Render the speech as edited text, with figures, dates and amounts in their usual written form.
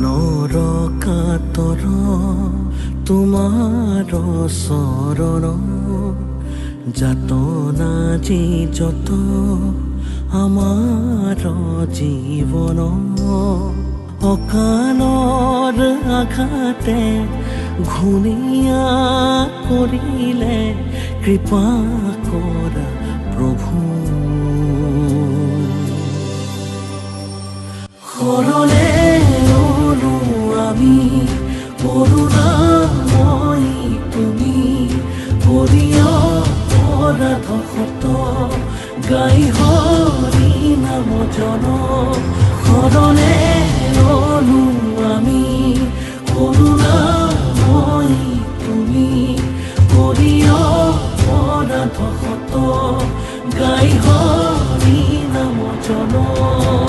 প্ৰাণৰ কাতৰ তোমাৰ চৰণ যাতনা যি যত আমাৰ জীৱন অকালৰ আঘাতে ঘূণীয়া কৰিলে কৃপা কৰা প্ৰভু শৰণে ললো আমি কৰোণাময়ী তুমি কৰিয় অপৰাধ ক্ষত গাই হৰি নাম জন শৰণে ললো আমি কৰোণাময়ী তুমি কৰিয় অপৰাধ ক্ষত গাই হৰি নাম জন